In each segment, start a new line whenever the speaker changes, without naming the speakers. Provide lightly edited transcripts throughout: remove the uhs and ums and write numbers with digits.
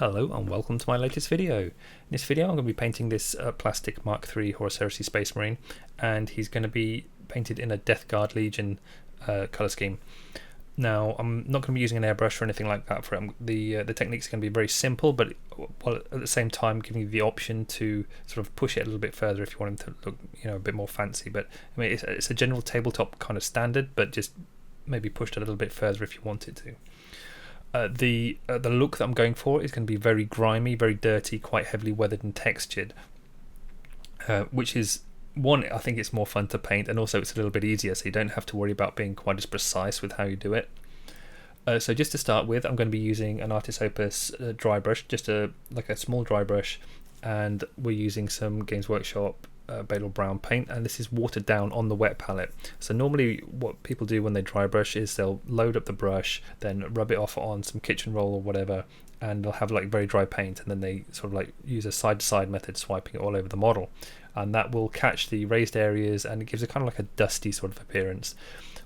Hello and welcome to my latest video. In this video I'm going to be painting this plastic Mark III Horus Heresy Space Marine, and he's going to be painted in a Death Guard Legion colour scheme. Now I'm not going to be using an airbrush or anything like that for him. The techniques are going to be very simple, but while at the same time giving you the option to sort of push it a little bit further if you want him to look, a bit more fancy. But I mean, it's a general tabletop kind of standard, but just maybe pushed a little bit further if you wanted to. The look that I'm going for is going to be very grimy, very dirty, quite heavily weathered and textured, which is one, I think it's more fun to paint, and also it's a little bit easier, so you don't have to worry about being quite as precise with how you do it. So just to start with, I'm going to be using an Artist Opus dry brush, just like a small dry brush, and we're using some Games Workshop Balor brown paint, and this is watered down on the wet palette. So normally what people do when they dry brush is they'll load up the brush, then rub it off on some kitchen roll or whatever, and they'll have like very dry paint, and then they sort of like use a side to side method, swiping it all over the model, and that will catch the raised areas and it gives it kind of like a dusty sort of appearance.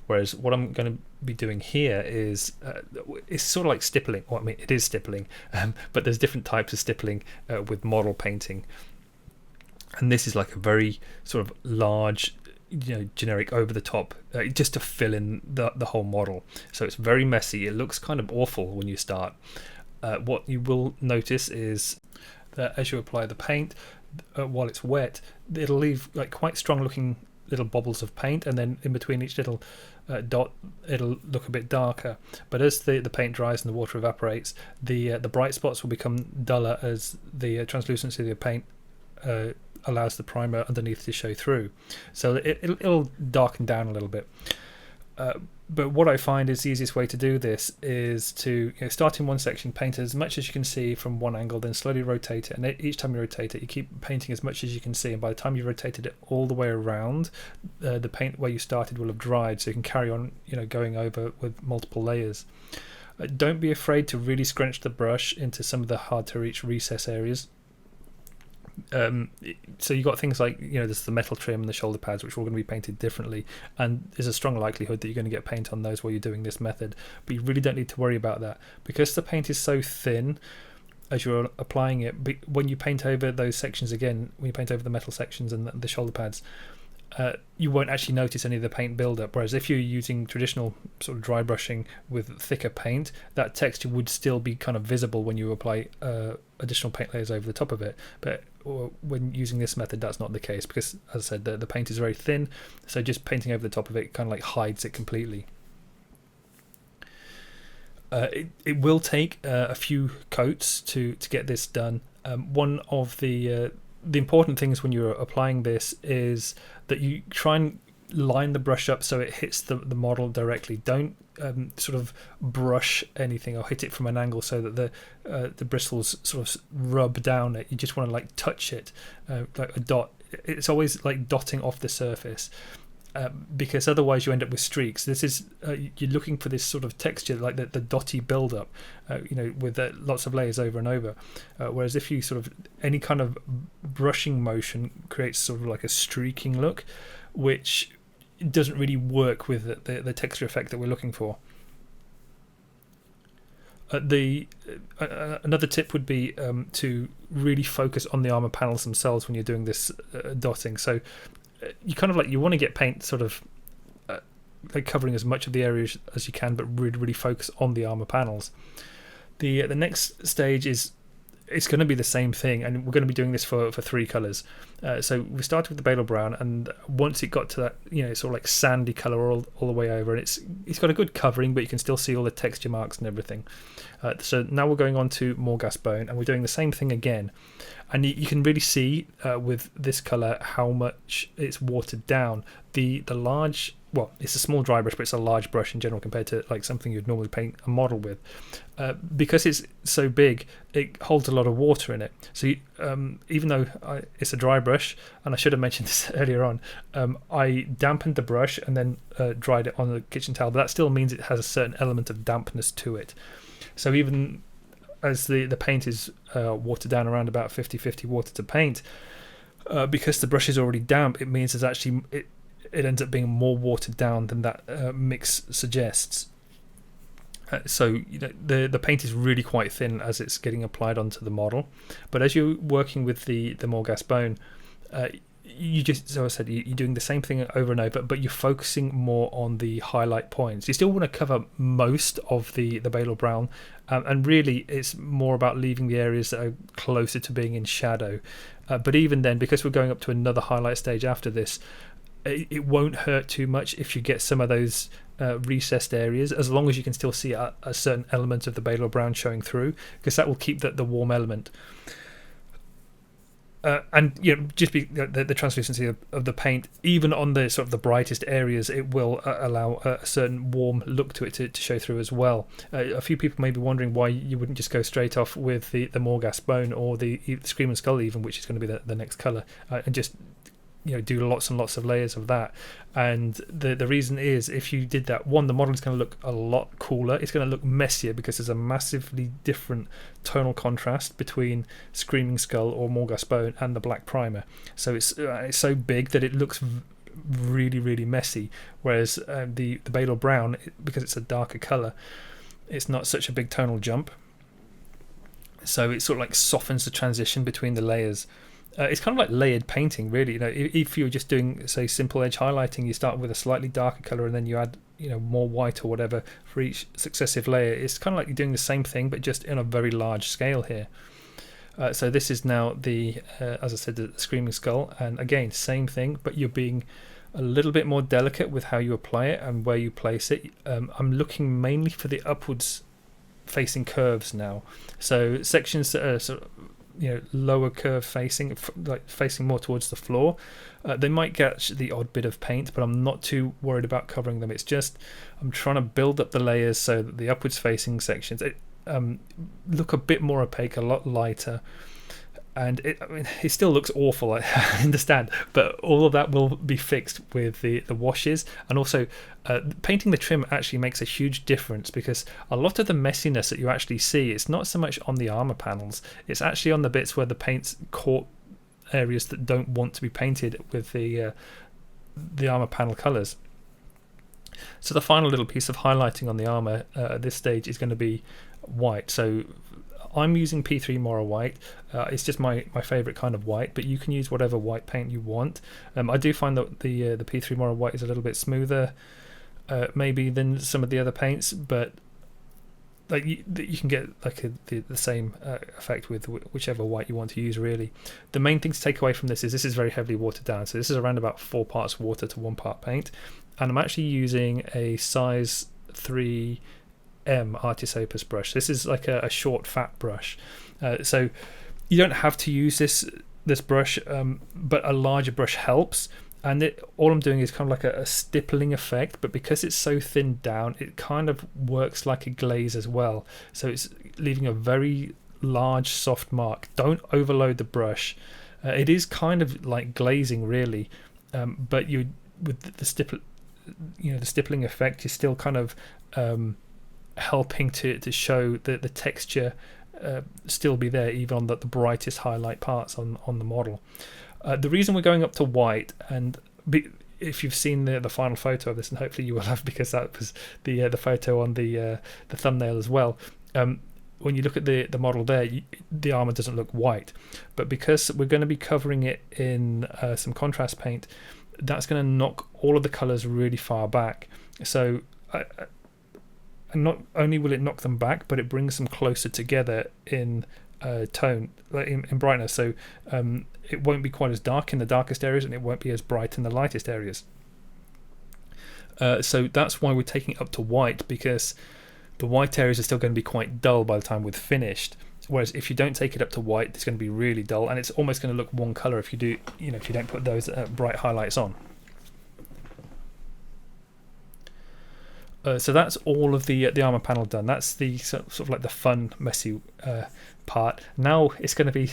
Whereas what I'm going to be doing here is it's sort of like stippling. Well, I mean, it is stippling, but there's different types of stippling with model painting. And this is like a very sort of large, generic over the top, just to fill in the whole model. So it's very messy. It looks kind of awful when you start. What you will notice is that as you apply the paint, while it's wet, it'll leave like quite strong looking little bubbles of paint, and then in between each little dot it'll look a bit darker. But as the paint dries and the water evaporates, the bright spots will become duller as the translucency of the paint allows the primer underneath to show through, so it'll darken down a little bit. But what I find is the easiest way to do this is to start in one section, paint as much as you can see from one angle, then slowly rotate it, and each time you rotate it you keep painting as much as you can see, and by the time you've rotated it all the way around, the paint where you started will have dried, so you can carry on going over with multiple layers. Don't be afraid to really scrunch the brush into some of the hard to reach recess areas. So you've got things like there's the metal trim and the shoulder pads, which are all going to be painted differently, and there's a strong likelihood that you're going to get paint on those while you're doing this method, but you really don't need to worry about that because the paint is so thin as you're applying it. When you paint over those sections again, when you paint over the metal sections and the shoulder pads, you won't actually notice any of the paint build-up, whereas if you're using traditional sort of dry brushing with thicker paint, that texture would still be kind of visible when you apply additional paint layers over the top of it. But when using this method, that's not the case because, as I said, the paint is very thin, so just painting over the top of it kind of like hides it completely. It will take a few coats to get this done. One of the important things when you're applying this is that you try and line the brush up so it hits the model directly. Don't sort of brush anything or hit it from an angle so that the bristles sort of rub down it. You just want to like touch it like a dot. It's always like dotting off the surface. Because otherwise you end up with streaks. This is you're looking for this sort of texture, like the dotty build-up, with lots of layers over and over. Whereas if you sort of any kind of brushing motion creates sort of like a streaking look, which doesn't really work with the texture effect that we're looking for. Another tip would be to really focus on the armor panels themselves when you're doing this dotting. So you kind of you want to get paint sort of like covering as much of the area as you can, but really focus on the armor panels. The next stage is it's going to be the same thing, and we're going to be doing this for 3 colors. So we started with the Balor brown, and once it got to that sort of like sandy color all the way over, and it's got a good covering, but you can still see all the texture marks and everything. So now we're going on to Morghast bone, and we're doing the same thing again, and you can really see with this color how much it's watered down. The large, well, it's a small dry brush, but it's a large brush in general compared to like something you'd normally paint a model with. Because it's so big, it holds a lot of water in it. So even though it's a dry brush, and I should have mentioned this earlier on, I dampened the brush and then dried it on the kitchen towel, but that still means it has a certain element of dampness to it. So even as the paint is watered down around about 50-50 water to paint, because the brush is already damp, it means there's actually it ends up being more watered down than that mix suggests. So the paint is really quite thin as it's getting applied onto the model, but as you're working with the Morghast bone, you just, so I said, you're doing the same thing over and over, but you're focusing more on the highlight points. You still want to cover most of the Balor brown, and really it's more about leaving the areas that are closer to being in shadow. But even then, because we're going up to another highlight stage after this, it won't hurt too much if you get some of those recessed areas, as long as you can still see a certain element of the Balor brown showing through, because that will keep the warm element. And just the translucency of the paint, even on the sort of the brightest areas, it will allow a certain warm look to it to show through as well. A few people may be wondering why you wouldn't just go straight off with the Morghast bone or the Screaming Skull, even, which is going to be the next colour, and just do lots and lots of layers of that. And the reason is, if you did that, one, the model is going to look a lot cooler. It's going to look messier because there's a massively different tonal contrast between Screaming Skull or Morghast bone and the black primer. So it's so big that it looks really, really messy, whereas the Balor brown, because it's a darker colour, it's not such a big tonal jump, so it sort of like softens the transition between the layers. It's kind of like layered painting, really. If you're just doing, say, simple edge highlighting, you start with a slightly darker color and then you add, more white or whatever for each successive layer. It's kind of like you're doing the same thing, but just in a very large scale here. So this is now the, as I said, the Screaming Skull, and again, same thing, but you're being a little bit more delicate with how you apply it and where you place it. I'm looking mainly for the upwards facing curves now. So sections that are sort of, lower curve facing, like facing more towards the floor, they might catch the odd bit of paint, but I'm not too worried about covering them. It's just I'm trying to build up the layers so that the upwards facing sections look a bit more opaque, a lot lighter, and it still looks awful, I understand, but all of that will be fixed with the washes. And also painting the trim actually makes a huge difference, because a lot of the messiness that you actually see, it's not so much on the armor panels, it's actually on the bits where the paint's caught areas that don't want to be painted with the armor panel colors. So the final little piece of highlighting on the armor at this stage is going to be white. So I'm using P3 Morrow White. It's just my favourite kind of white, but you can use whatever white paint you want. I do find that the P3 Morrow White is a little bit smoother maybe than some of the other paints, but like you can get like the same effect with whichever white you want to use, really. The main thing to take away from this is very heavily watered down. So this is around about 4 parts water to 1 part paint, and I'm actually using a size 3 Artis Opus brush. This is like a short fat brush, so you don't have to use this brush, but a larger brush helps. And all I'm doing is kind of like a stippling effect, but because it's so thinned down, it kind of works like a glaze as well. So it's leaving a very large soft mark. Don't overload the brush. It is kind of like glazing, really, but you with the stippling effect, you're still kind of helping to show the texture still be there, even on the brightest highlight parts on the model. The reason we're going up to white, and if you've seen the final photo of this, and hopefully you will have, because that was the photo on the thumbnail as well, when you look at the model there, the armor doesn't look white, but because we're going to be covering it in some contrast paint, that's going to knock all of the colors really far back. So and not only will it knock them back, but it brings them closer together in tone, in brightness. So it won't be quite as dark in the darkest areas, and it won't be as bright in the lightest areas. So that's why we're taking it up to white, because the white areas are still going to be quite dull by the time we're finished. Whereas if you don't take it up to white, it's going to be really dull, and it's almost going to look one color if you do, if you don't put those bright highlights on. So that's all of the armor panel done. That's the sort of like the fun, messy part. Now it's going to be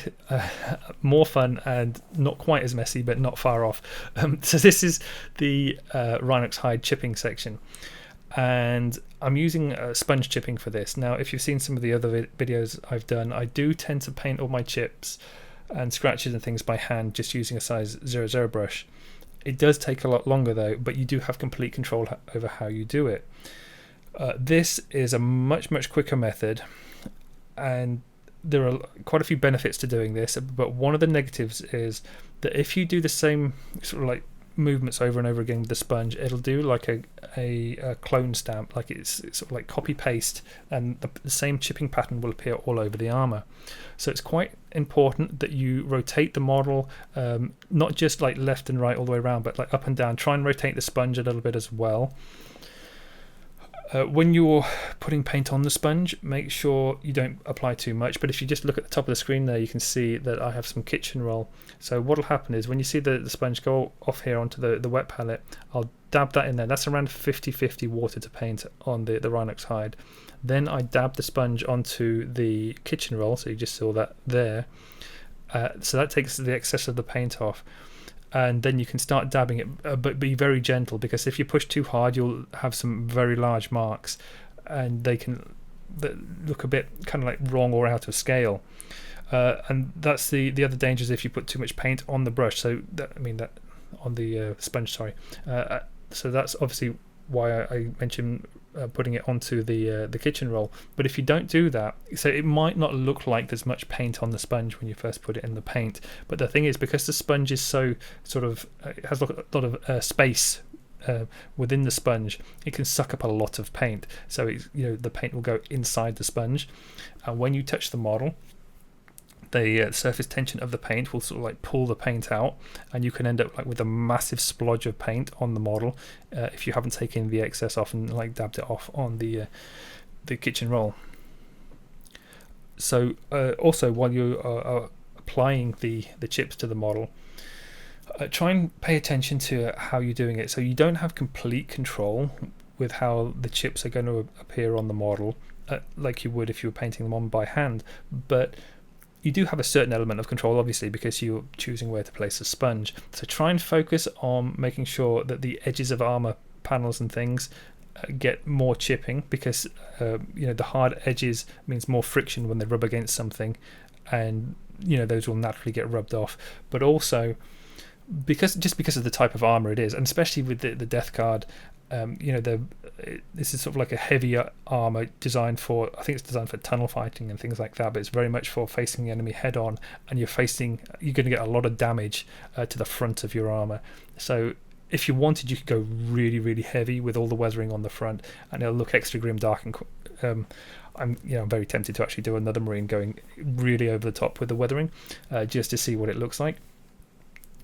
more fun and not quite as messy, but not far off. So this is the Rhinox hide chipping section, and I'm using sponge chipping for this. Now, if you've seen some of the other videos I've done, I do tend to paint all my chips and scratches and things by hand, just using a size 00 brush. It does take a lot longer though, but you do have complete control over how you do it. This is a much quicker method, and there are quite a few benefits to doing this, but one of the negatives is that if you do the same sort of like movements over and over again with the sponge, it'll do like a clone stamp, like it's sort of like copy paste, and the same chipping pattern will appear all over the armor. So it's quite important that you rotate the model, not just like left and right all the way around, but like up and down. Try and rotate the sponge a little bit as well. When you're putting paint on the sponge, make sure you don't apply too much, but if you just look at the top of the screen there, you can see that I have some kitchen roll. So what will happen is when you see the sponge go off here onto the wet palette, I'll dab that in there. That's around 50-50 water to paint on the Rhinox hide. Then I dab the sponge onto the kitchen roll, so you just saw that there. So that takes the excess of the paint off. And then you can start dabbing it, but be very gentle, because if you push too hard, you'll have some very large marks, and they can look a bit kind of like wrong or out of scale. And that's the other danger, is if you put too much paint on the brush. So that on the sponge, sorry. So that's obviously why I mentioned putting it onto the kitchen roll. But if you don't do that, so it might not look like there's much paint on the sponge when you first put it in the paint, but the thing is, because the sponge is so sort of it has a lot of space within the sponge, it can suck up a lot of paint. So the paint will go inside the sponge, and when you touch the model, the surface tension of the paint will sort of like pull the paint out, and you can end up like with a massive splodge of paint on the model if you haven't taken the excess off and like dabbed it off on the kitchen roll. So also, while you are applying the chips to the model, try and pay attention to how you're doing it, so you don't have complete control with how the chips are going to appear on the model like you would if you were painting them on by hand, but you do have a certain element of control, obviously, because you're choosing where to place the sponge. So try and focus on making sure that the edges of armor panels and things get more chipping, because the hard edges means more friction when they rub against something, and those will naturally get rubbed off. But also, because of the type of armor it is, and especially with the Death Guard, this is sort of like a heavier armor designed for, I think it's designed for tunnel fighting and things like that, but it's very much for facing the enemy head on, and you're going to get a lot of damage to the front of your armor. So if you wanted, you could go really heavy with all the weathering on the front, and it'll look extra grimdark. And I'm very tempted to actually do another Marine going really over the top with the weathering, just to see what it looks like.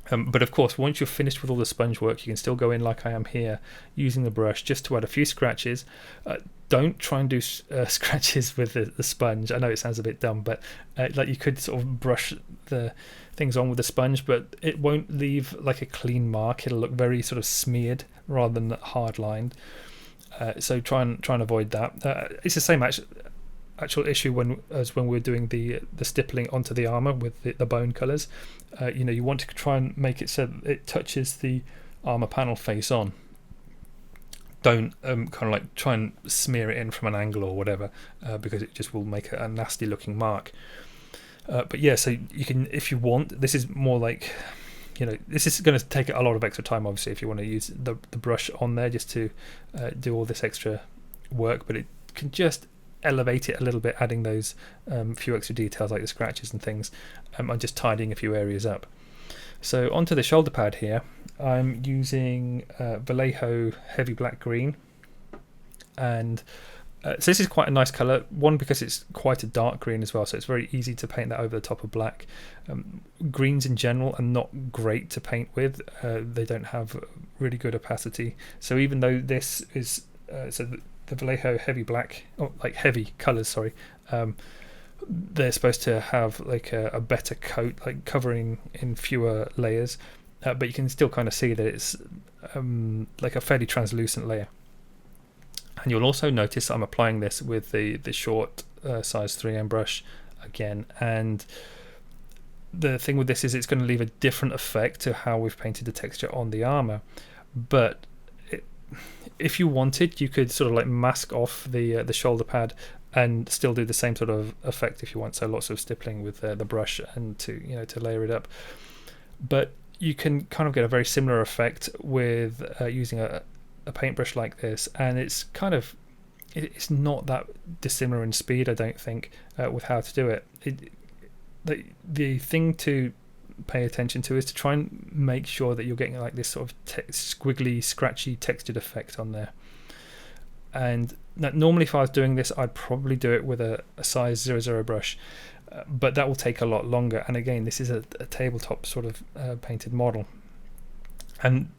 But of course, once you're finished with all the sponge work, you can still go in like I am here, using the brush just to add a few scratches. Don't try and do scratches with the sponge. I know it sounds a bit dumb, but like you could sort of brush the things on with the sponge, but it won't leave like a clean mark. It'll look very sort of smeared rather than hard lined. So try and avoid that. It's the same actual issue as when we're doing the stippling onto the armor with the bone colors. You want to try and make it so that it touches the armor panel face on. Don't kind of like try and smear it in from an angle or whatever, because it just will make a nasty looking mark. But yeah, so you can, if you want, this is more like, this is going to take a lot of extra time, obviously, if you want to use the brush on there just to do all this extra work, but it can just elevate it a little bit, adding those few extra details like the scratches and things, and just tidying a few areas up. So onto the shoulder pad here, I'm using Vallejo heavy black green, and so this is quite a nice colour, one because it's quite a dark green as well, so it's very easy to paint that over the top of black. Greens in general are not great to paint with, they don't have really good opacity, so even though this is the Vallejo heavy black, like heavy colours, sorry, they're supposed to have like a better coat, like covering in fewer layers, but you can still kind of see that it's like a fairly translucent layer. And you'll also notice I'm applying this with the short size 3M brush again, and the thing with this is it's going to leave a different effect to how we've painted the texture on the armour, but if you wanted, you could sort of like mask off the shoulder pad and still do the same sort of effect if you want. So lots of stippling with the brush and to layer it up. But you can kind of get a very similar effect with using a paintbrush like this, and it's kind of it's not that dissimilar in speed, I don't think, with how to do it. The thing to pay attention to is to try and make sure that you're getting like this sort of squiggly, scratchy, textured effect on there. And normally if I was doing this, I'd probably do it with a size 00 brush, but that will take a lot longer. And again, this is a tabletop sort of painted model, and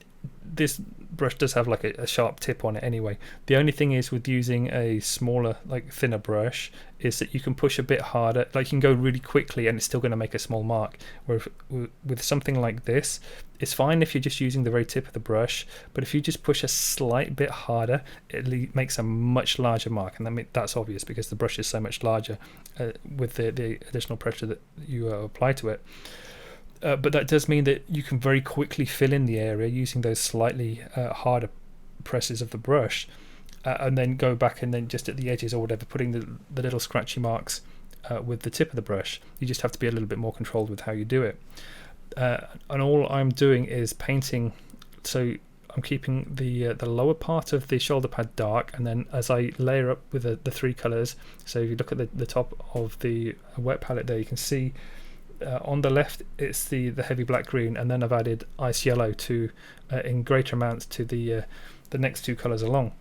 this brush does have like a sharp tip on it anyway. The only thing is with using a smaller, like thinner brush, is that you can push a bit harder, like you can go really quickly and it's still going to make a small mark. Where with something like this, it's fine if you're just using the very tip of the brush, but if you just push a slight bit harder, it makes a much larger mark, and that's obvious because the brush is so much larger with the additional pressure that you apply to it. But that does mean that you can very quickly fill in the area using those slightly harder presses of the brush, and then go back and then just at the edges or whatever, putting the little scratchy marks with the tip of the brush. You just have to be a little bit more controlled with how you do it. And all I'm doing is painting, so I'm keeping the lower part of the shoulder pad dark, and then as I layer up with the three colours, so if you look at the top of the wet palette there, you can see on the left it's the heavy black green, and then I've added ice yellow to in greater amounts to the next two colours along.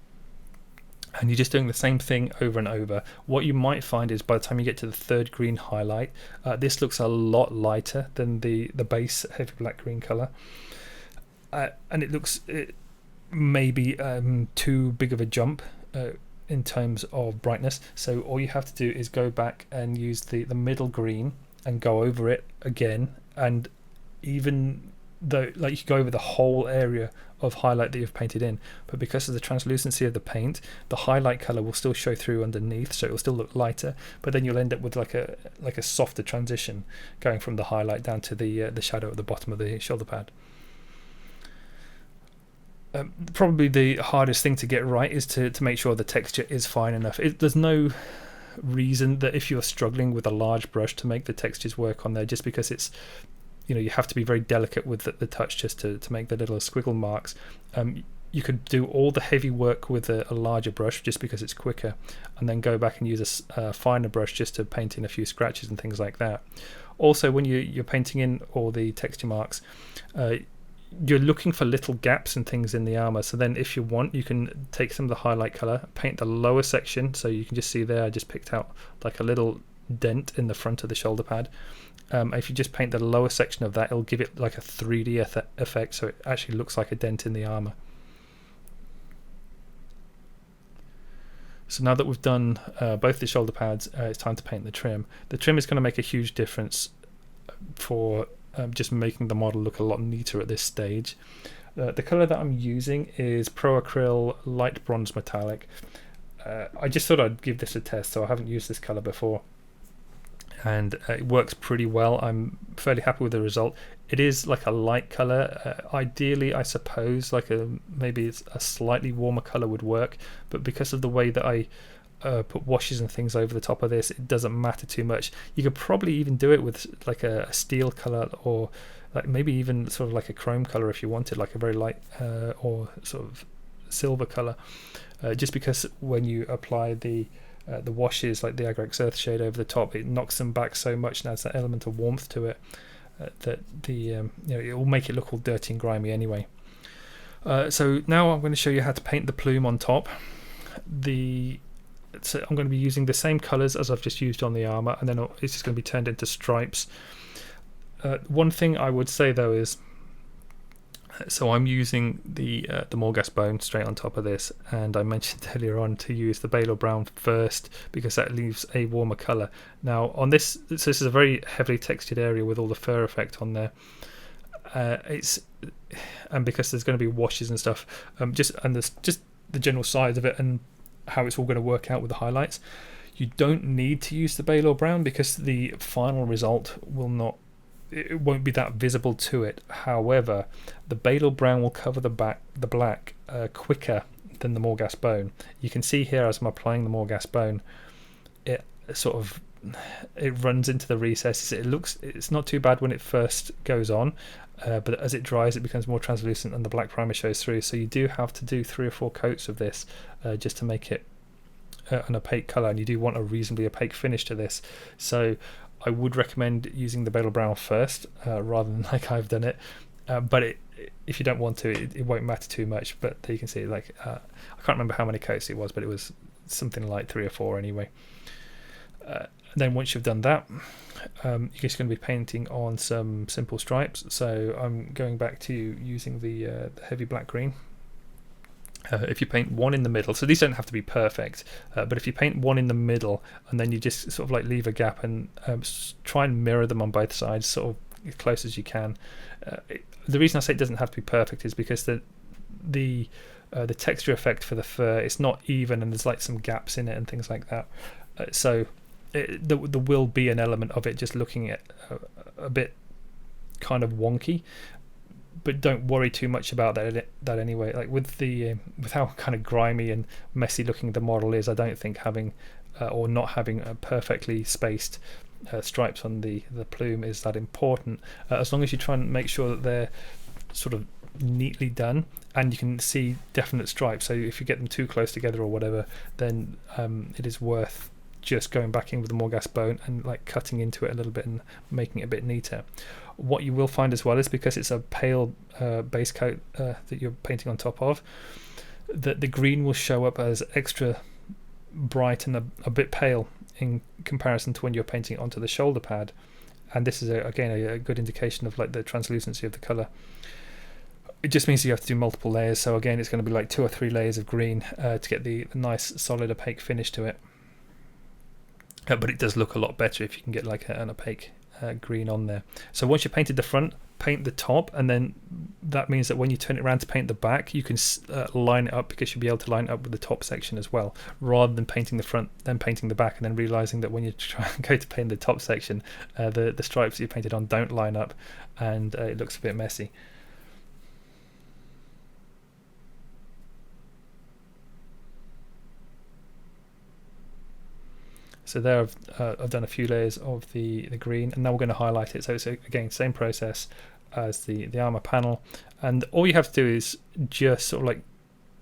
And you're just doing the same thing over and over. What you might find is by the time you get to the third green highlight, this looks a lot lighter than the base heavy black green colour, and it looks maybe too big of a jump in terms of brightness. So all you have to do is go back and use the middle green and go over it again, and even though like you go over the whole area of highlight that you've painted in, but because of the translucency of the paint, the highlight color will still show through underneath, so it will still look lighter, but then you'll end up with like a softer transition going from the highlight down to the shadow at the bottom of the shoulder pad. Probably the hardest thing to get right is to make sure the texture is fine enough. There's no reason that if you're struggling with a large brush to make the textures work on there, just because it's, you have to be very delicate with the touch just to make the little squiggle marks. You could do all the heavy work with a larger brush just because it's quicker, and then go back and use a finer brush just to paint in a few scratches and things like that. Also, when you're painting in all the texture marks, you're looking for little gaps and things in the armor, so then if you want, you can take some of the highlight color, paint the lower section, so you can just see there I just picked out like a little dent in the front of the shoulder pad. If you just paint the lower section of that, it'll give it like a 3D effect, so it actually looks like a dent in the armor. So now that we've done both the shoulder pads, it's time to paint the trim. The trim is going to make a huge difference for just making the model look a lot neater at this stage. The colour that I'm using is Pro Acryl Light Bronze Metallic. I just thought I'd give this a test, so I haven't used this colour before, and it works pretty well. I'm fairly happy with the result. It is like a light colour. Ideally, I suppose like maybe a slightly warmer colour would work, but because of the way that I put washes and things over the top of this, it doesn't matter too much. You could probably even do it with like a steel colour, or like maybe even sort of like a chrome colour if you wanted, like a very light or sort of silver colour, just because when you apply the washes like the Agrax Earthshade over the top, it knocks them back so much and adds that element of warmth to it that it will make it look all dirty and grimy anyway. So now I'm going to show you how to paint the plume on top. So I'm going to be using the same colours as I've just used on the armour, and then it's just going to be turned into stripes. One thing I would say though is, so I'm using the Morghast bone straight on top of this, and I mentioned earlier on to use the Balor brown first because that leaves a warmer colour. Now on this, so this is a very heavily textured area with all the fur effect on there. And because there's going to be washes and stuff, and there's just the general size of it and how it's all going to work out with the highlights, you don't need to use the Balor brown because the final result won't be that visible to it. However, the Balor brown will cover the black quicker than the Morghast bone. You can see here as I'm applying the Morghast bone, it runs into the recesses. It's not too bad when it first goes on, but as it dries it becomes more translucent and the black primer shows through, so you do have to do 3 or 4 coats of this just to make it an opaque colour, and you do want a reasonably opaque finish to this. So I would recommend using the Balor Brown first, rather than like I've done it. But if you don't want to, it won't matter too much. But there you can see, like, I can't remember how many coats it was, but it was something like 3 or 4 anyway. Then once you've done that, you're just going to be painting on some simple stripes. So I'm going back to using the heavy black green. If you paint one in the middle, so these don't have to be perfect, but if you paint one in the middle and then you just sort of like leave a gap and try and mirror them on both sides, sort of as close as you can. The reason I say it doesn't have to be perfect is because the texture effect for the fur, it's not even, and there's like some gaps in it and things like that. So there will be an element of it just looking at a bit kind of wonky, but don't worry too much about that anyway. Like with how kind of grimy and messy looking the model is, I don't think having or not having a perfectly spaced stripes on the plume is that important, as long as you try and make sure that they're sort of neatly done and you can see definite stripes. So if you get them too close together or whatever, then it is worth just going back in with the Morghast bone and like cutting into it a little bit and making it a bit neater. What you will find as well is, because it's a pale base coat that you're painting on top of, that the green will show up as extra bright and a bit pale in comparison to when you're painting onto the shoulder pad. And this is again a good indication of like the translucency of the colour. It just means you have to do multiple layers, so again it's going to be like 2 or 3 layers of green to get the nice solid opaque finish to it. But it does look a lot better if you can get like an opaque green on there. So once you've painted the front, paint the top, and then that means that when you turn it around to paint the back, you can line it up, because you'll be able to line it up with the top section as well, rather than painting the front then painting the back and then realizing that when you try and go to paint the top section, the stripes that you painted on don't line up and it looks a bit messy. So there I've done a few layers of the green, and now we're going to highlight it. So it's again same process as the armour panel, and all you have to do is just sort of like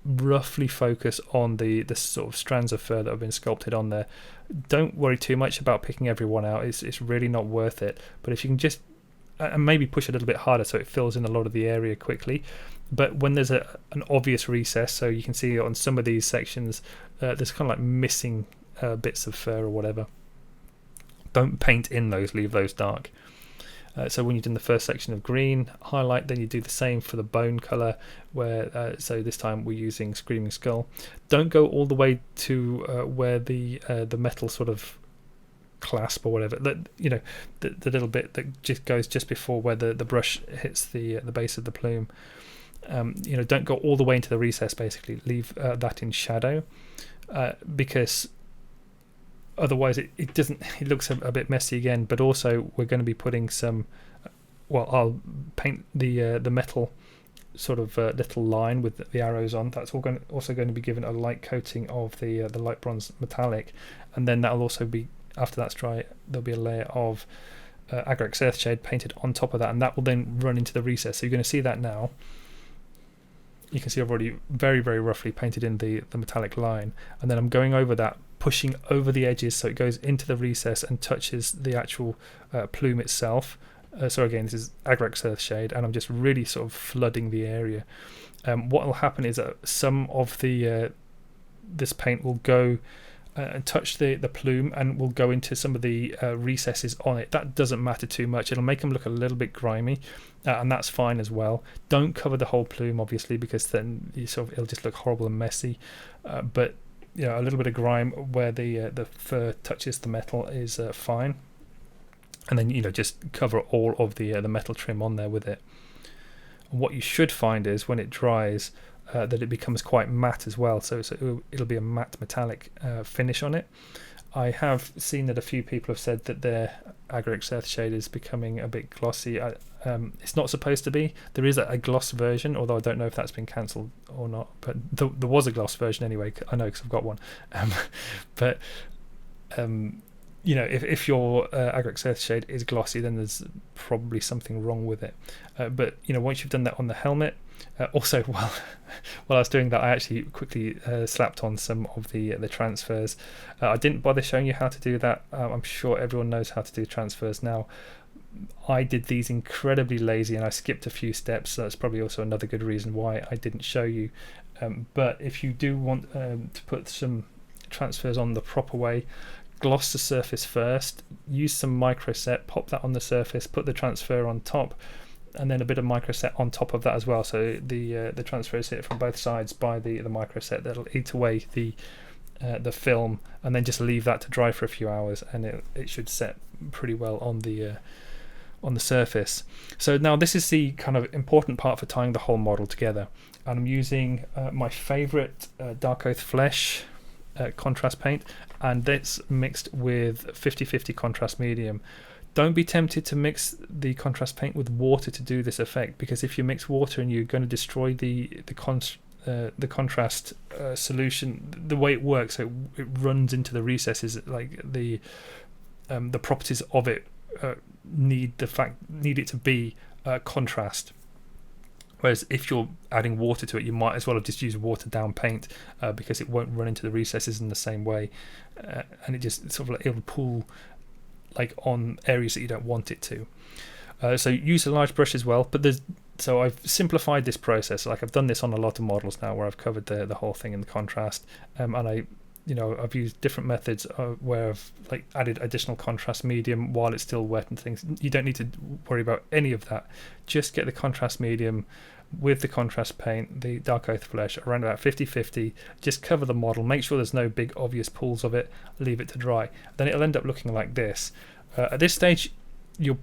roughly focus on the sort of strands of fur that have been sculpted on there. Don't worry too much about picking everyone out, it's really not worth it. But if you can just and maybe push a little bit harder so it fills in a lot of the area quickly. But when there's an obvious recess, so you can see on some of these sections there's kind of like missing bits of fur or whatever, don't paint in those, leave those dark. So when you've done the first section of green, highlight, then you do the same for the bone colour, where so this time we're using Screaming Skull. Don't go all the way to where the metal sort of clasp or whatever, that the little bit that just goes just before where the brush hits the base of the plume. Don't go all the way into the recess, basically leave that in shadow, because otherwise it looks a bit messy again. But also we're going to be putting some, I'll paint the metal sort of little line with the arrows on. That's also going to be given a light coating of the light bronze metallic, and then that'll also be, after that's dry, there'll be a layer of Agrax Earthshade painted on top of that, and that will then run into the recess. So you're going to see that now. You can see I've already very, very roughly painted in the metallic line, and then I'm going over that, pushing over the edges so it goes into the recess and touches the actual plume itself. So again, this is Agrax Earthshade, and I'm just really sort of flooding the area. What will happen is that some of the this paint will go and touch the plume and will go into some of the recesses on it. That doesn't matter too much. It'll make them look a little bit grimy, and that's fine as well. Don't cover the whole plume, obviously, because then it'll just look horrible and messy. But a little bit of grime where the fur touches the metal is fine. And then just cover all of the metal trim on there with it. And what you should find is when it dries, that it becomes quite matte as well, so it'll be a matte metallic finish on it. I have seen that a few people have said that their Agrax Earthshade is becoming a bit glossy. It's not supposed to be. There is a gloss version, although I don't know if that's been cancelled or not, but there was a gloss version anyway. I know because I've got one. If your Agrax Earthshade is glossy, then there's probably something wrong with it. But once you've done that on the helmet, Also, while I was doing that, I actually quickly slapped on some of the transfers. I didn't bother showing you how to do that. I'm sure everyone knows how to do transfers now. I did these incredibly lazy and I skipped a few steps, so that's probably also another good reason why I didn't show you. But if you do want to put some transfers on the proper way, gloss the surface first, use some microset, pop that on the surface, put the transfer on top, and then a bit of microset on top of that as well, so the transfers hit from both sides by the microset. That'll eat away the film, and then just leave that to dry for a few hours, and it should set pretty well on the surface. So now this is the kind of important part for tying the whole model together, and I'm using my favorite Darkoath Flesh contrast paint, and that's mixed with 50-50 contrast medium. Don't be tempted to mix the contrast paint with water to do this effect, because if you mix water and you're going to destroy the contrast solution, the way it works, it runs into the recesses. Like the properties of it need it to be contrast. Whereas if you're adding water to it, you might as well have just used watered down paint, because it won't run into the recesses in the same way, and it just sort of like it'll pool like on areas that you don't want it to. So use a large brush as well. But so I've simplified this process. Like I've done this on a lot of models now, where I've covered the whole thing in the contrast, and I've used different methods where I've like added additional contrast medium while it's still wet and things. You don't need to worry about any of that. Just get the contrast medium with the contrast paint, the Darkoath Flesh, around about 50-50. Just cover the model, make sure there's no big obvious pools of it, leave it to dry. Then it'll end up looking like this. At this stage, you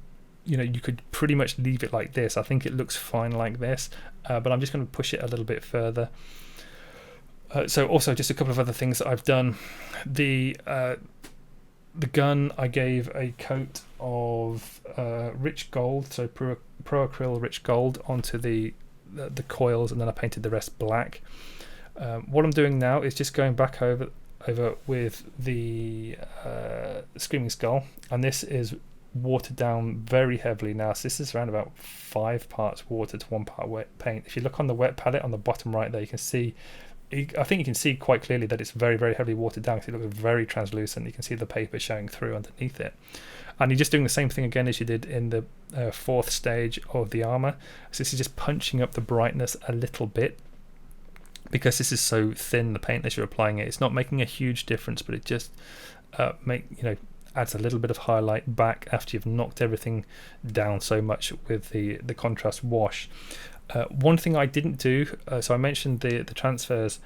could pretty much leave it like this. I think it looks fine like this, but I'm just going to push it a little bit further. So also just a couple of other things that I've done. The gun, I gave a coat of rich gold, so pro acryl rich gold onto the coils, and then I painted the rest black. What I'm doing now is just going back over with the Screaming Skull, and this is watered down very heavily now. So this is around about 5 parts water to 1 part wet paint. If you look on the wet palette on the bottom right there, you can see, I think you can see quite clearly that it's very, very heavily watered down, because it looks very translucent. You can see the paper showing through underneath it. And you're just doing the same thing again as you did in the 4th stage of the armour. So this is just punching up the brightness a little bit, because this is so thin, the paint as you're applying it. It's not making a huge difference, but it just adds a little bit of highlight back after you've knocked everything down so much with the contrast wash. One thing I didn't do, so I mentioned the transfers.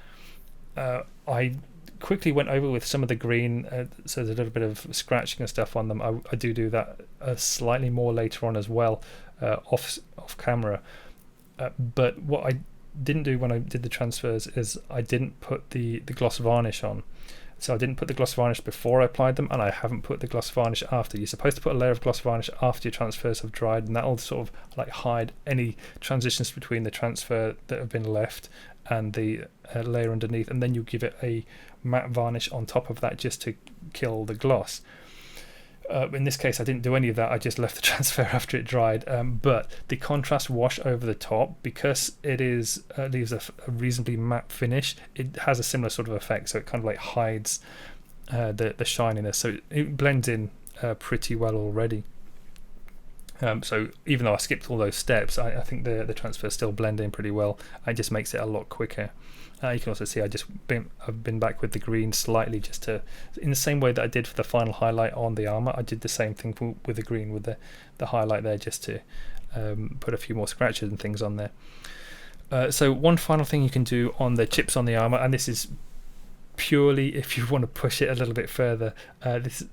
I quickly went over with some of the green, so there's a little bit of scratching and stuff on them. I do that slightly more later on as well, off camera. But what I didn't do when I did the transfers is I didn't put the gloss varnish on. So I didn't put the gloss varnish before I applied them, and I haven't put the gloss varnish after. You're supposed to put a layer of gloss varnish after your transfers have dried, and that'll sort of like hide any transitions between the transfer that have been left and the layer underneath, and then you give it a matte varnish on top of that just to kill the gloss. In this case I didn't do any of that. I just left the transfer after it dried, but the contrast wash over the top, because it is leaves a reasonably matte finish, it has a similar sort of effect, so it kind of like hides the shininess, so it blends in pretty well already. So even though I skipped all those steps, I think the transfers still blend in pretty well. It just makes it a lot quicker. You can also see I've been back with the green slightly, just to, in the same way that I did for the final highlight on the armour, I did the same thing with the green with the highlight there, just to put a few more scratches and things on there. So one final thing you can do on the chips on the armour, and this is purely if you want to push it a little bit further. This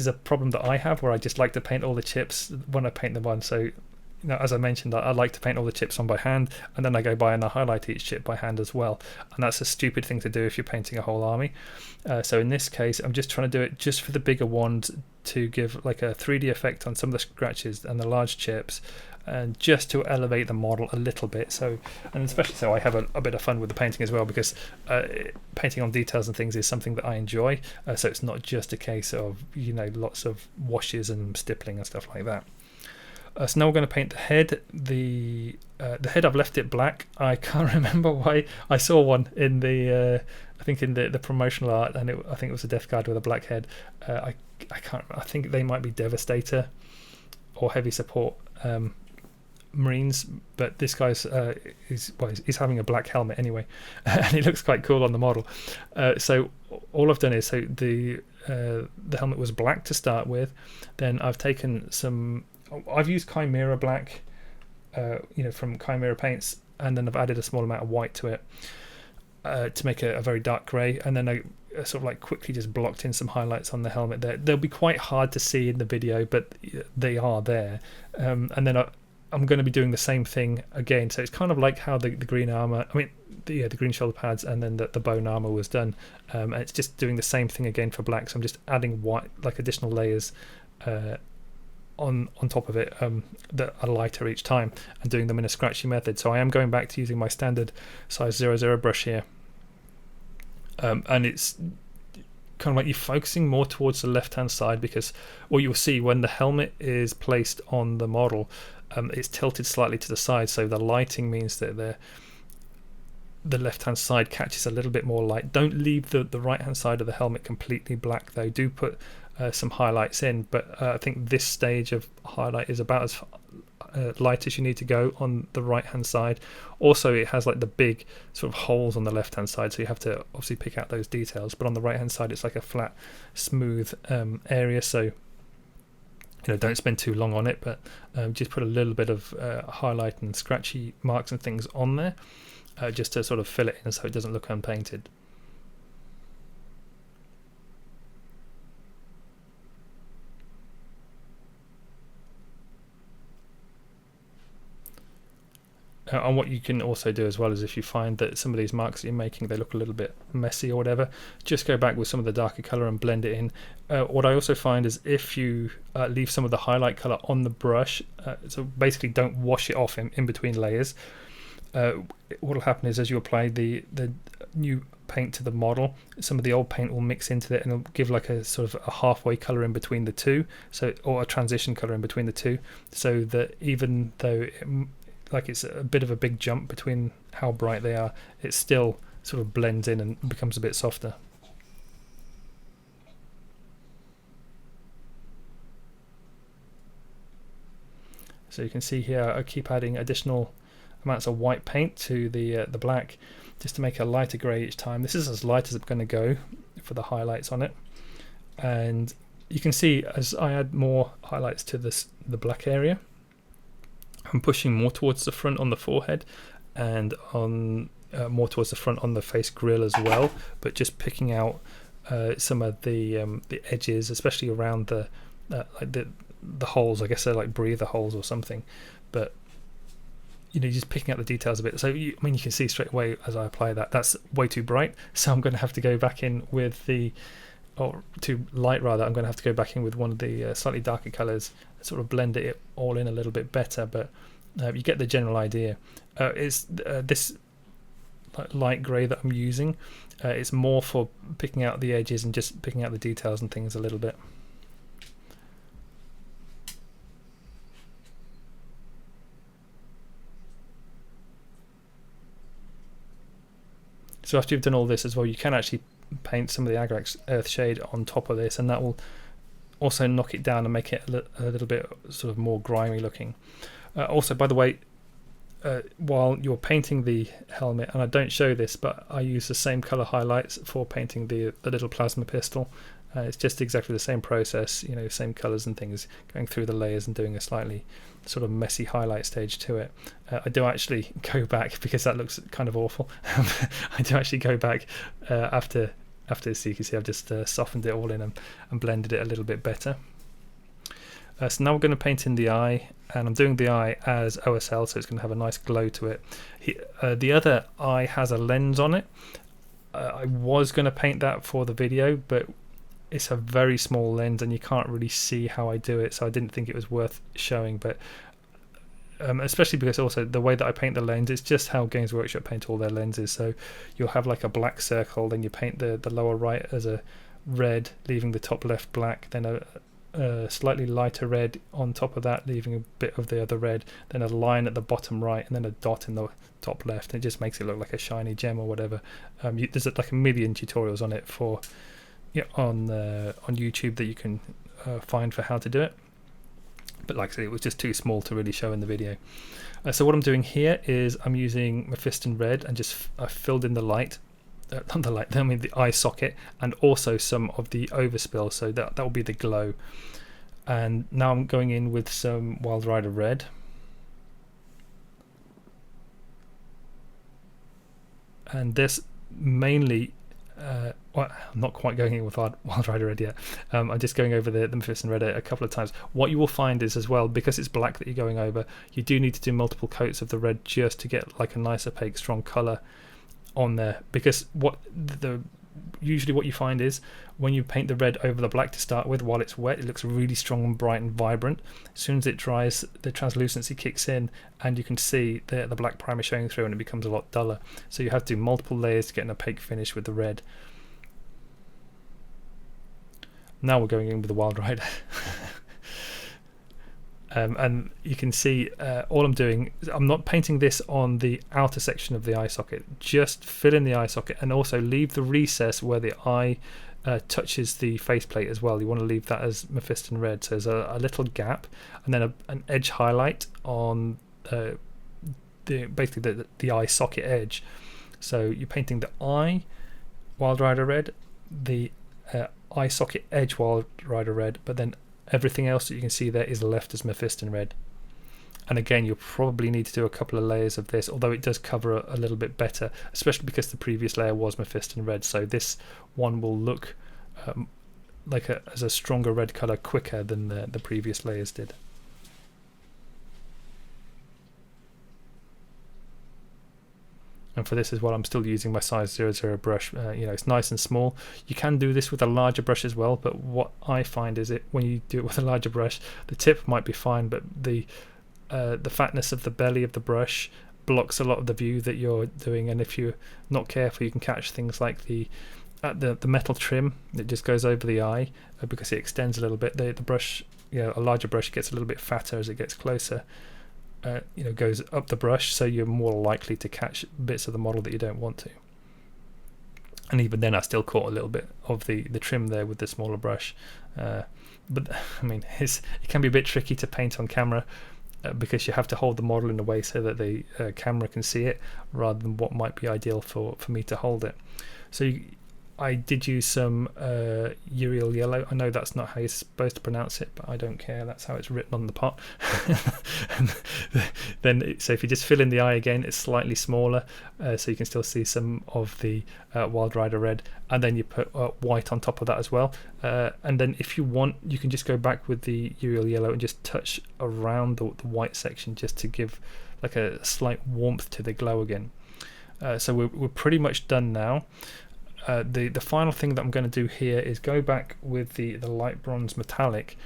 is a problem that I have, where I just like to paint all the chips when I paint them on. So as I mentioned, I like to paint all the chips on by hand, and then I go by and I highlight each chip by hand as well, and that's a stupid thing to do if you're painting a whole army. So in this case I'm just trying to do it just for the bigger ones, to give like a 3D effect on some of the scratches and the large chips, and just to elevate the model a little bit. So, and especially so I have a bit of fun with the painting as well, because painting on details and things is something that I enjoy, so it's not just a case of lots of washes and stippling and stuff like that. So now we're going to paint the head. The head, I've left it black. I can't remember why. I saw one in the I think in the promotional art, and I think it was a Death Guard with a black head. I can't. I think they might be Devastator or Heavy Support Marines, but this guy's he's having a black helmet anyway, and it looks quite cool on the model. So all I've done is, so the helmet was black to start with, then I've taken some. I've used Kimera black, from Kimera paints, and then I've added a small amount of white to it to make a very dark grey, and then I sort of like quickly just blocked in some highlights on the helmet there. They'll be quite hard to see in the video, but they are there. And then I'm going to be doing the same thing again, so it's kind of like how the green armour, the green shoulder pads and then the bone armour was done, and it's just doing the same thing again for black. So I'm just adding white, like additional layers on top of it that are lighter each time, and doing them in a scratchy method. So I am going back to using my standard size 00 brush here, and it's kind of like you're focusing more towards the left hand side, because what you'll see when the helmet is placed on the model, it's tilted slightly to the side, so the lighting means that the left hand side catches a little bit more light. Don't leave the right hand side of the helmet completely black though. Do put some highlights in, but I think this stage of highlight is about as light as you need to go on the right hand side. Also, it has like the big sort of holes on the left hand side, so you have to obviously pick out those details, but on the right hand side it's like a flat smooth area, so don't spend too long on it, but just put a little bit of highlight and scratchy marks and things on there, just to sort of fill it in so it doesn't look unpainted. And what you can also do as well is, if you find that some of these marks that you're making, they look a little bit messy or whatever, just go back with some of the darker colour and blend it in. What I also find is if you leave some of the highlight colour on the brush, so basically don't wash it off in between layers, what will happen is as you apply the new paint to the model, some of the old paint will mix into it and it'll give like a sort of a halfway colour in between the two, or a transition colour in between the two, so that even though it's a bit of a big jump between how bright they are, it still sort of blends in and becomes a bit softer. So you can see here I keep adding additional amounts of white paint to the black, just to make a lighter grey each time. This is as light as I'm going to go for the highlights on it, and you can see as I add more highlights to the black area, I'm pushing more towards the front on the forehead, and on more towards the front on the face grill as well, but just picking out some of the edges, especially around the holes. I guess they're like breather holes or something, but just picking out the details of it. So you can see straight away as I apply that's way too bright, so I'm going to have to go back in with too light rather. I'm going to have to go back in with one of the slightly darker colours, sort of blend it all in a little bit better, but you get the general idea. It's this light grey that I'm using, it's more for picking out the edges and just picking out the details and things a little bit. So after you've done all this as well, you can actually paint some of the Agrax Earthshade on top of this, and that will also knock it down and make it a little bit sort of more grimy looking. Also, by the way, while you're painting the helmet, and I don't show this, but I use the same colour highlights for painting the little plasma pistol. It's just exactly the same process, same colours and things, going through the layers and doing a slightly sort of messy highlight stage to it. I do actually go back, because that looks kind of awful. I do actually go back after this. You can see I've just softened it all in and blended it a little bit better. So now we're going to paint in the eye, and I'm doing the eye as OSL, so it's going to have a nice glow to it. The other eye has a lens on it. I was going to paint that for the video, but it's a very small lens and you can't really see how I do it, so I didn't think it was worth showing. But especially because also the way that I paint the lens, it's just how Games Workshop paint all their lenses. So you'll have like a black circle, then you paint the lower right as a red, leaving the top left black, then a slightly lighter red on top of that, leaving a bit of the other red, then a line at the bottom right, and then a dot in the top left, and it just makes it look like a shiny gem or whatever. There's like a million tutorials on it for on YouTube that you can find for how to do it, but like I said, it was just too small to really show in the video. So what I'm doing here is I'm using Mephiston red and just I filled in the light, not the light, I mean the eye socket, and also some of the overspill, so that will be the glow. And now I'm going in with some Wildrider red. And this mainly, well, I'm not quite going in with Wildrider red yet. I'm just going over the Mephiston red a couple of times. What you will find is as well, because it's black that you're going over, you do need to do multiple coats of the red just to get like a nice opaque strong colour on there, because usually what you find is when you paint the red over the black to start with, while it's wet, it looks really strong and bright and vibrant. As soon as it dries, the translucency kicks in and you can see the black primer showing through, and it becomes a lot duller. So you have to do multiple layers to get an opaque finish with the red. Now we're going in with the Wildrider. And you can see all I'm doing is I'm not painting this on the outer section of the eye socket, just fill in the eye socket and also leave the recess where the eye touches the faceplate as well. You want to leave that as Mephiston red, so there's a little gap, and then an edge highlight on basically the eye socket edge. So you're painting the eye Wildrider red, the eye socket edge Wildrider red, but then everything else that you can see there is left as Mephiston red. And again, you'll probably need to do a couple of layers of this, although it does cover a little bit better, especially because the previous layer was Mephiston red, so this one will look as a stronger red colour quicker than the previous layers did. And for this as well, I'm still using my size 00 brush. It's nice and small. You can do this with a larger brush as well, but what I find is when you do it with a larger brush, the tip might be fine, but the fatness of the belly of the brush blocks a lot of the view that you're doing, and if you're not careful, you can catch things like the metal trim that just goes over the eye because it extends a little bit. The brush, a larger brush gets a little bit fatter as it gets closer. Goes up the brush, so you're more likely to catch bits of the model that you don't want to. And even then, I still caught a little bit of the trim there with the smaller brush. But I mean, it can be a bit tricky to paint on camera because you have to hold the model in a way so that the camera can see it, rather than what might be ideal for me to hold it. So I did use some Yriel yellow. I know that's not how you're supposed to pronounce it, but I don't care. That's how it's written on the pot. And then, so if you just fill in the eye again, it's slightly smaller, so you can still see some of the Wildrider red. And then you put white on top of that as well. And then if you want, you can just go back with the Yriel yellow and just touch around the white section just to give like a slight warmth to the glow again. So we're pretty much done now. The final thing that I'm going to do here is go back with the light bronze metallic,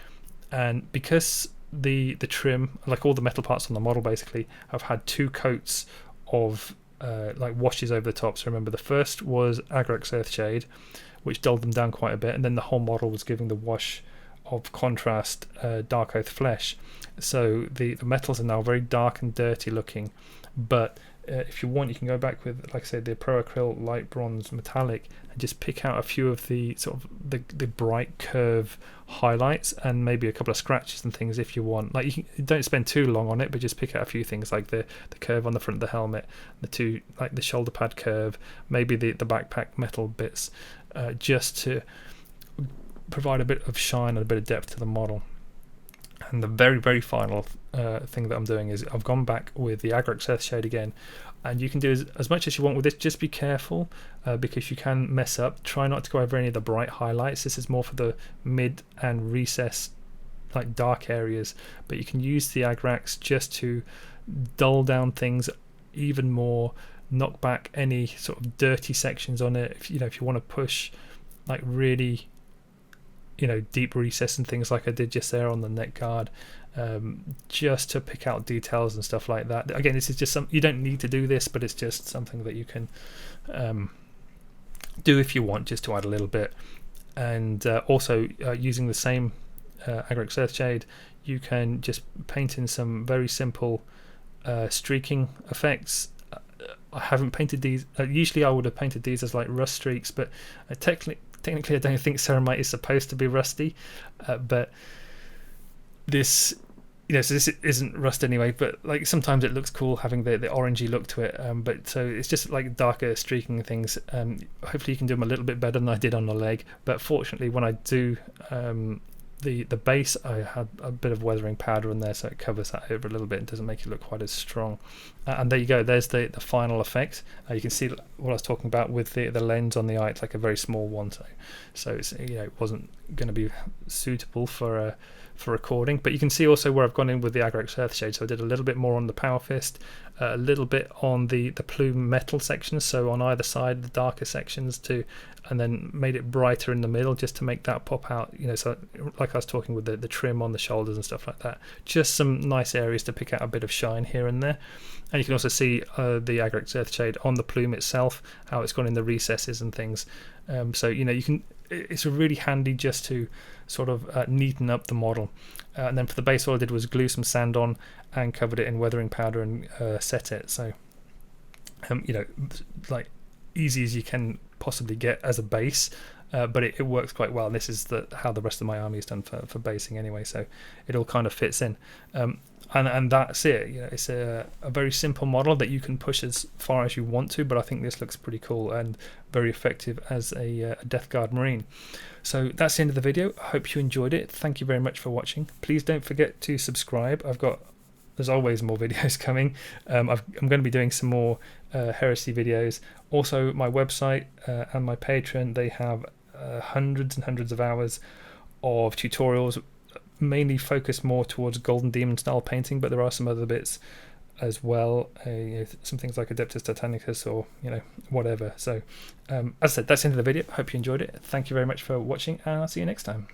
and because the trim, like all the metal parts on the model basically, have had two coats of like washes over the top. So remember, the first was Agrax Earthshade, which dulled them down quite a bit, and then the whole model was giving the wash of contrast Darkoath flesh. So the metals are now very dark and dirty looking, but if you want, you can go back with, like I said, the Pro Acryl light bronze metallic and just pick out a few of the sort of the bright curve highlights and maybe a couple of scratches and things if you want. Like you don't spend too long on it, but just pick out a few things like the curve on the front of the helmet, like the shoulder pad curve, maybe the backpack metal bits, just to provide a bit of shine and a bit of depth to the model. And the very, very final thing that I'm doing is I've gone back with the Agrax Earthshade again, and you can do as much as you want with this. Just be careful because you can mess up. Try not to go over any of the bright highlights. This is more for the mid and recess, like dark areas, but you can use the Agrax just to dull down things even more, knock back any sort of dirty sections on it. If you want to push like really deep recess and things like I did just there on the neck guard, just to pick out details and stuff like that. Again, this is just you don't need to do this, but it's just something that you can do if you want, just to add a little bit. And also using the same Agrax Earthshade, you can just paint in some very simple streaking effects. I haven't painted these. Usually I would have painted these as like rust streaks, but technically I don't think ceramite is supposed to be rusty, but this, so this isn't rust anyway, but like sometimes it looks cool having the orangey look to it, but so it's just like darker streaking things. Hopefully you can do them a little bit better than I did on the leg, but fortunately when I do the base, I had a bit of weathering powder in there, so it covers that over a little bit and doesn't make it look quite as strong. And there you go, there's the final effect. You can see what I was talking about with the lens on the eye. It's like a very small one, so it's, it wasn't going to be suitable for recording. But you can see also where I've gone in with the Agrax Earthshade. So I did a little bit more on the Power Fist, a little bit on the plume metal sections, so on either side, the darker sections too, and then made it brighter in the middle just to make that pop out. So like I was talking with the trim on the shoulders and stuff like that, just some nice areas to pick out a bit of shine here and there. And you can also see the Agrax Earthshade on the plume itself, how it's gone in the recesses and things. So you can. It's really handy just to sort of neaten up the model. And then for the base, all I did was glue some sand on and covered it in weathering powder and set it. So, like easy as you can possibly get as a base, but it works quite well. And this is how the rest of my army is done for basing anyway. So it all kind of fits in. And that's it. It's a very simple model that you can push as far as you want to, but I think this looks pretty cool and very effective as a Death Guard Marine. So that's the end of the video. I hope you enjoyed it. Thank you very much for watching. Please don't forget to subscribe. There's always more videos coming. I'm going to be doing some more Heresy videos. Also, my website and my Patreon, they have hundreds and hundreds of hours of tutorials, mainly focused more towards Golden Demon style painting, but there are some other bits as well, some things like Adeptus Titanicus or whatever. So as I said, that's the end of the video. Hope you enjoyed it. Thank you very much for watching, and I'll see you next time.